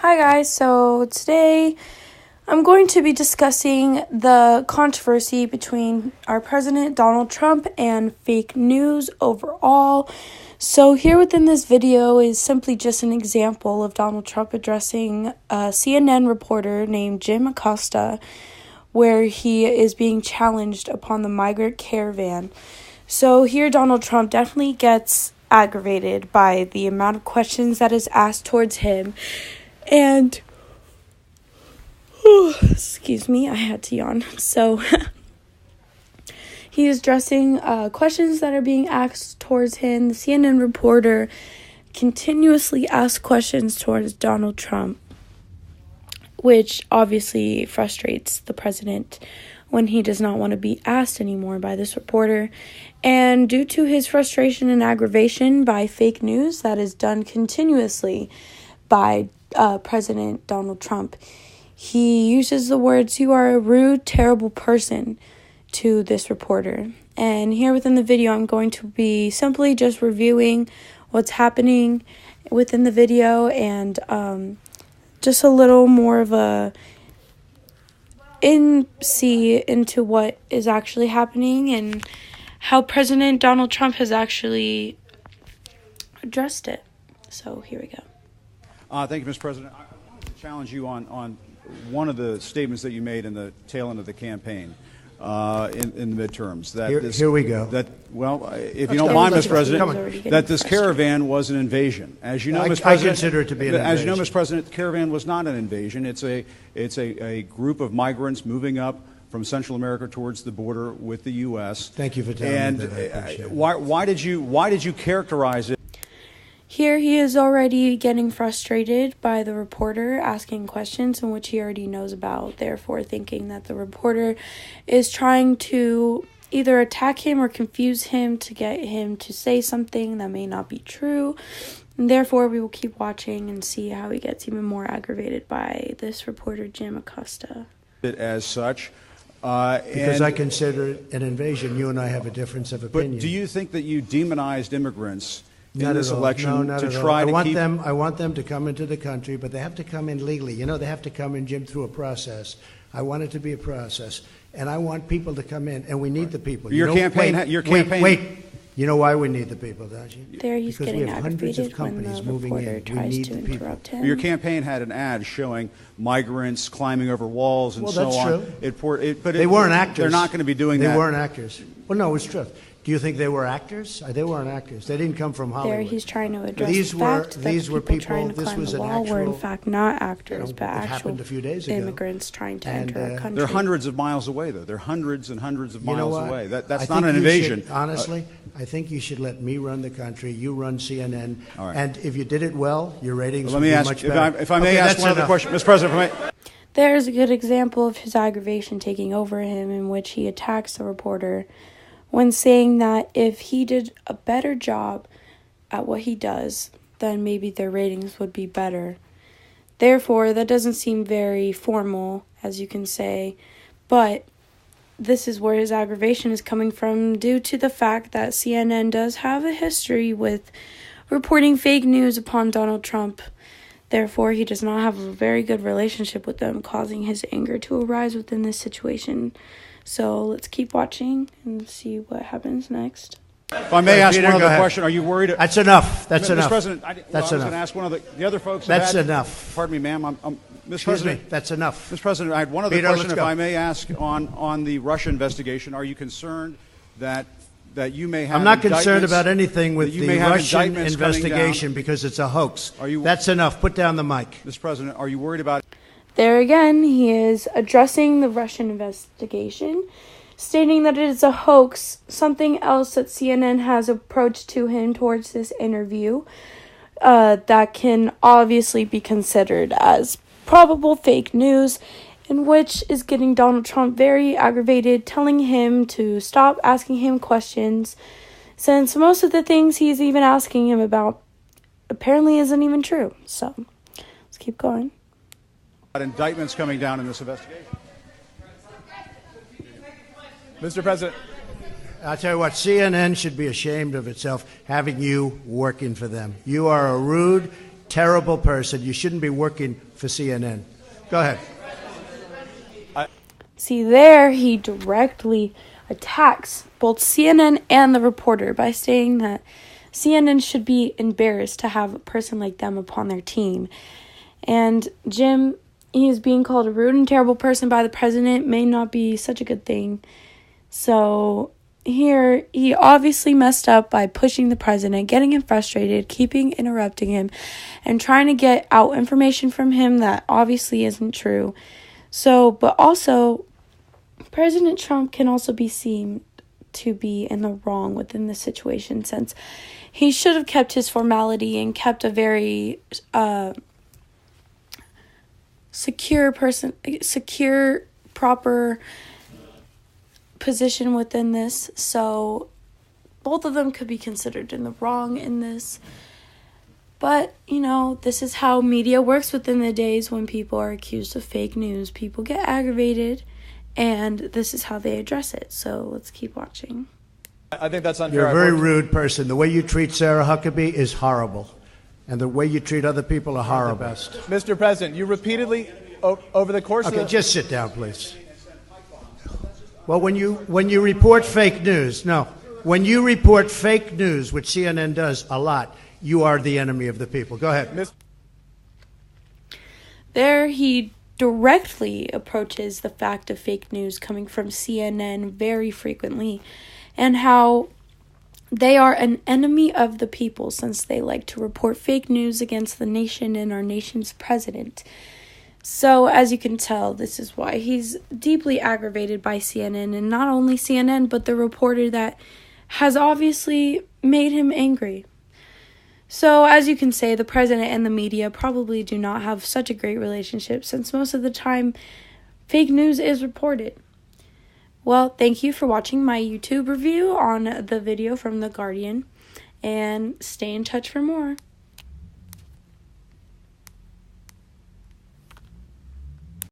Hi guys, so today I'm going to be discussing the controversy between our president Donald Trump and fake news overall. So here within this video is simply just an example of Donald Trump addressing a CNN reporter named Jim Acosta, where he is being challenged upon the migrant caravan. So here Donald Trump definitely gets aggravated by the amount of questions that is asked towards him. And, excuse me, I had to yawn. So, he is addressing questions that are being asked towards him. The CNN reporter continuously asks questions towards Donald Trump, which obviously frustrates the president when he does not want to be asked anymore by this reporter. And due to his frustration and aggravation by fake news that is done continuously by President Donald Trump, he uses the words, "You are a rude, terrible person," to this reporter. And here within the video, I'm going to be simply just reviewing what's happening within the video and just a little more of a into what is actually happening and how President Donald Trump has actually addressed it. So here we go. Thank you, Mr. President. I want to challenge you on one of the statements that you made in the tail end of the campaign in the midterms. Here we go. If you don't mind, Mr. President, that this caravan was an invasion. As you know, Mr. President, I consider it to be an invasion. As you know, Mr. President, the caravan was not an invasion. It's a group of migrants moving up from Central America towards the border with the U.S. Thank you for telling me that. I appreciate it. Why did you characterize it? Here he is already getting frustrated by the reporter asking questions in which he already knows about, therefore thinking that the reporter is trying to either attack him or confuse him to get him to say something that may not be true. And therefore, we will keep watching and see how he gets even more aggravated by this reporter, Jim Acosta. As such. Because I consider it an invasion. You and I have a difference of opinion. But do you think that you demonized immigrants in not this election no, to try all. I want them to come into the country, but they have to come in legally. You know, they have to come in, Jim, through a process. I want it to be a process, and I want people to come in, and we need the people. Your campaign. Wait. You know why we need the people, don't you? There he's because getting we have hundreds of aggravated when companies the moving reporter in. We tries need to the interrupt people. him. Your campaign had an ad showing migrants climbing over walls and so on. Well, that's true. But they weren't actors. They're not going to be doing that. They weren't actors. Well, no, it's true. Do you think they were actors? They weren't actors. They didn't come from Hollywood. There he's trying to address these the were, fact these that were people people, trying to this climb was the an wall were in actual, fact not actors, but it actual happened a few days ago. immigrants trying to enter our country. They're hundreds of miles away, though. They're hundreds and hundreds of miles away. That's not an invasion. Honestly, I think you should let me run the country. You run CNN. All right. And if you did it well, your ratings Let would me be ask, much better. if I may ask one other question, Mr. President, if I may. There's a good example of his aggravation taking over him, in which he attacks the reporter when saying that if he did a better job at what he does, then maybe their ratings would be better. Therefore, that doesn't seem very formal, as you can say, but this is where his aggravation is coming from due to the fact that CNN does have a history with reporting fake news upon Donald Trump. Therefore, he does not have a very good relationship with them, causing his anger to arise within this situation. So let's keep watching and see what happens next. If I may ask Peter, one other question, are you worried? That's enough. That's enough. Mr. President, I was going to ask one of the other folks. That's enough. Pardon me, ma'am. Mr. Excuse President, me. That's enough. Mr. President, I had one other Peter, question, let's if go. I may ask, on the Russia investigation. Are you concerned that you may have I'm not concerned about anything with the Russian indictments investigation because it's a hoax. Are you- That's enough. Put down the mic. Mr. President, are you worried about? There again, he is addressing the Russian investigation, stating that it is a hoax, something else that CNN has approached to him towards this interview that can obviously be considered as probable fake news, in which is getting Donald Trump very aggravated, telling him to stop asking him questions, since most of the things he's even asking him about apparently isn't even true. So, let's keep going. Indictments coming down in this investigation. Mr. President. I'll tell you what, CNN should be ashamed of itself having you working for them. You are a rude, terrible person. You shouldn't be working for CNN. Go ahead. See, there he directly attacks both CNN and the reporter by saying that CNN should be embarrassed to have a person like them upon their team. And Jim, he is being called a rude and terrible person by the president may not be such a good thing. So here, he obviously messed up by pushing the president, getting him frustrated, keeping interrupting him, and trying to get out information from him that obviously isn't true. So, but also, President Trump can also be seen to be in the wrong within the situation, since he should have kept his formality and kept a very secure, proper position within this. So both of them could be considered in the wrong in this. But, you know, this is how media works within the days when people are accused of fake news. People get aggravated, and this is how they address it. So let's keep watching. I think that's unfair. You're a very rude person. The way you treat Sarah Huckabee is horrible. And the way you treat other people are horrible. Mr. President, you repeatedly, over the course of Okay, the... just sit down, please. Well, when you report fake news, when you report fake news, which CNN does a lot, you are the enemy of the people. Go ahead. There he directly approaches the fact of fake news coming from CNN very frequently, and how they are an enemy of the people since they like to report fake news against the nation and our nation's president. So, as you can tell, this is why he's deeply aggravated by CNN, and not only CNN, but the reporter that has obviously made him angry. So, as you can say, the president and the media probably do not have such a great relationship, since most of the time, fake news is reported. Well, thank you for watching my YouTube review on the video from The Guardian, and stay in touch for more.